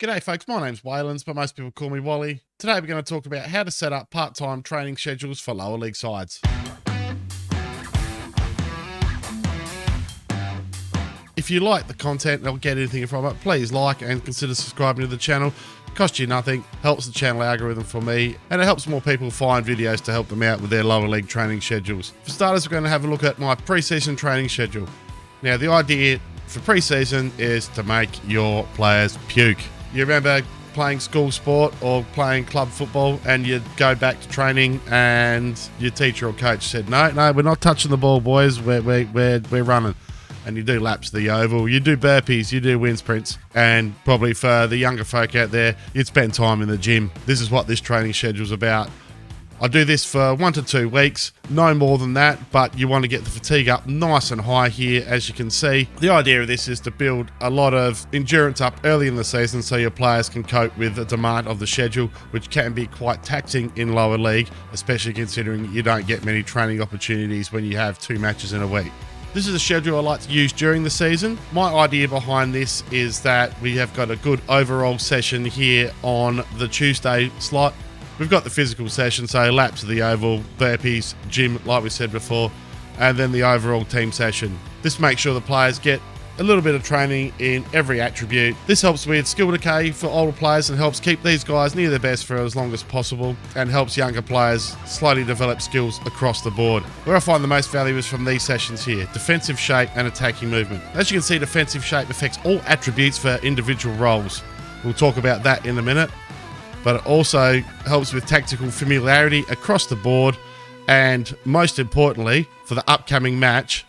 G'day folks, my name's Waylands, but most people call me Wally. Today we're going to talk about how to set up part-time training schedules for lower league sides. If you like the content or get anything from it, please like and consider subscribing to the channel. It costs you nothing, helps the channel algorithm for me, and it helps more people find videos to help them out with their lower league training schedules. For starters, we're going to have a look at my pre-season training schedule. Now, the idea for pre-season is to make your players puke. You remember playing school sport or playing club football and you'd go back to training and your teacher or coach said, no, we're not touching the ball, boys. We're running. And you do laps the oval, you do burpees, you do wind sprints. And probably for the younger folk out there, you'd spend time in the gym. This is what this training schedule's about. I do this for 1 to 2 weeks, no more than that, but you want to get the fatigue up nice and high here, as you can see. The idea of this is to build a lot of endurance up early in the season so your players can cope with the demand of the schedule, which can be quite taxing in lower league, especially considering you don't get many training opportunities when you have 2 matches in a week. This is a schedule I like to use during the season. My idea behind this is that we have got a good overall session here on the Tuesday slot. We've got the physical session, so laps of the oval, burpees, gym, like we said before, and then the overall team session. This makes sure the players get a little bit of training in every attribute. This helps with skill decay for older players and helps keep these guys near their best for as long as possible, and helps younger players slowly develop skills across the board. Where I find the most value is from these sessions here: defensive shape and attacking movement. As you can see, defensive shape affects all attributes for individual roles. We'll talk about that in a minute. But it also helps with tactical familiarity across the board, and most importantly, for the upcoming match,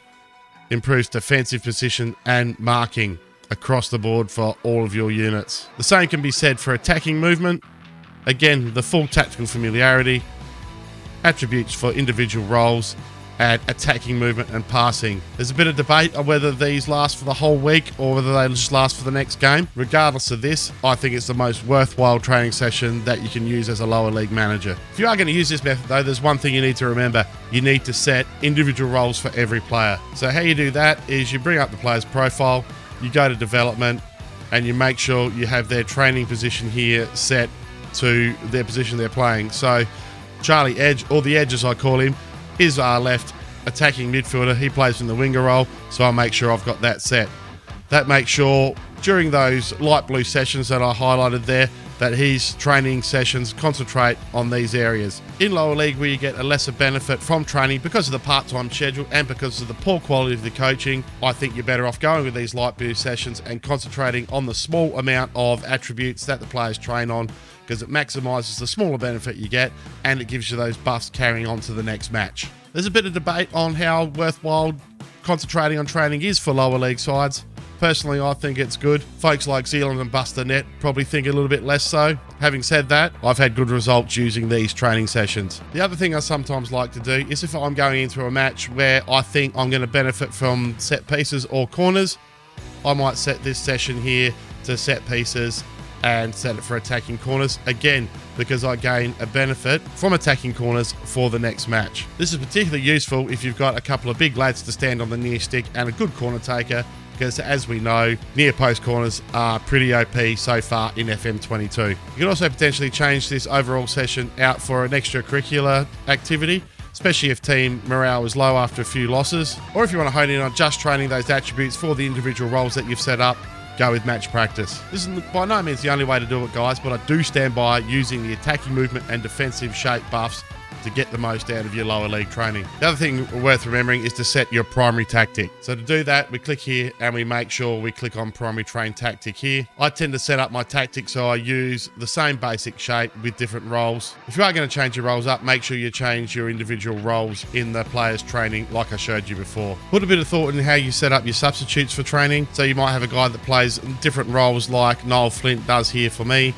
improves defensive position and marking across the board for all of your units. The same can be said for attacking movement. Again, the full tactical familiarity, attributes for individual roles, and attacking movement and passing. There's a bit of debate on whether these last for the whole week or whether they just last for the next game. Regardless of this, I think it's the most worthwhile training session that you can use as a lower league manager. If you are going to use this method though, there's one thing you need to remember. You need to set individual roles for every player. So how you do that is you bring up the player's profile, you go to development, and you make sure you have their training position here set to their position they're playing. So Charlie Edge, or the Edge as I call him, is our left attacking midfielder. He plays in the winger role, so I'll make sure I've got that set. That makes sure during those light blue sessions that I highlighted there, that his training sessions concentrate on these areas. In lower league, where you get a lesser benefit from training because of the part-time schedule and because of the poor quality of the coaching, I think you're better off going with these light blue sessions and concentrating on the small amount of attributes that the players train on, because it maximises the smaller benefit you get and it gives you those buffs carrying on to the next match. There's a bit of debate on how worthwhile concentrating on training is for lower league sides. Personally, I think it's good. Folks like Zealand and Buster Net probably think a little bit less so. Having said that, I've had good results using these training sessions. The other thing I sometimes like to do is if I'm going into a match where I think I'm going to benefit from set pieces or corners, I might set this session here to set pieces and set it for attacking corners, again, because I gain a benefit from attacking corners for the next match. This is particularly useful if you've got a couple of big lads to stand on the near stick and a good corner taker, because as we know, near post corners are pretty OP so far in FM22. You can also potentially change this overall session out for an extracurricular activity, especially if team morale is low after a few losses, or if you want to hone in on just training those attributes for the individual roles that you've set up. Go with match practice. This is by no means the only way to do it, guys, but I do stand by using the attacking movement and defensive shape buffs to get the most out of your lower league training. The other thing worth remembering is to set your primary tactic. So to do that, we click here and we make sure we click on primary train tactic here. I tend to set up my tactic so I use the same basic shape with different roles. If you are going to change your roles up, make sure you change your individual roles in the player's training like I showed you before. Put a bit of thought in how you set up your substitutes for training. So you might have a guy that plays different roles like Noel Flint does here for me.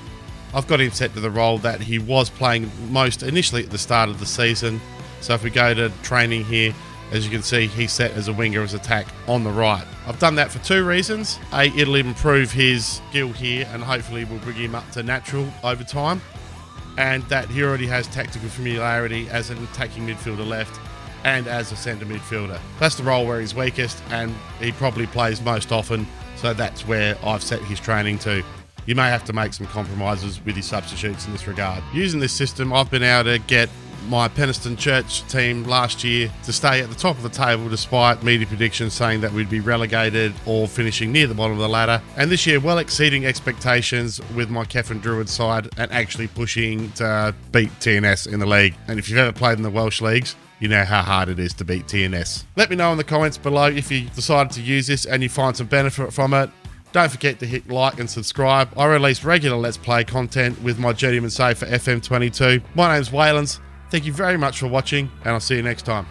I've got him set to the role that he was playing most initially at the start of the season. So if we go to training here, as you can see, he's set as a winger as attack on the right. I've done that for 2 reasons. A, it'll improve his skill here and hopefully will bring him up to natural over time. And that he already has tactical familiarity as an attacking midfielder left and as a centre midfielder. That's the role where he's weakest and he probably plays most often. So that's where I've set his training to. you may have to make some compromises with your substitutes in this regard. Using this system, I've been able to get my Penistone Church team last year to stay at the top of the table despite media predictions saying that we'd be relegated or finishing near the bottom of the ladder. And this year, well exceeding expectations with my Kefren Druid side and actually pushing to beat TNS in the league. And if you've ever played in the Welsh leagues, you know how hard it is to beat TNS. Let me know in the comments below if you decided to use this and you find some benefit from it. Don't forget to hit like and subscribe. I release regular Let's Play content with my Journeyman save for FM22. My name's Waylands. Thank you very much for watching, and I'll see you next time.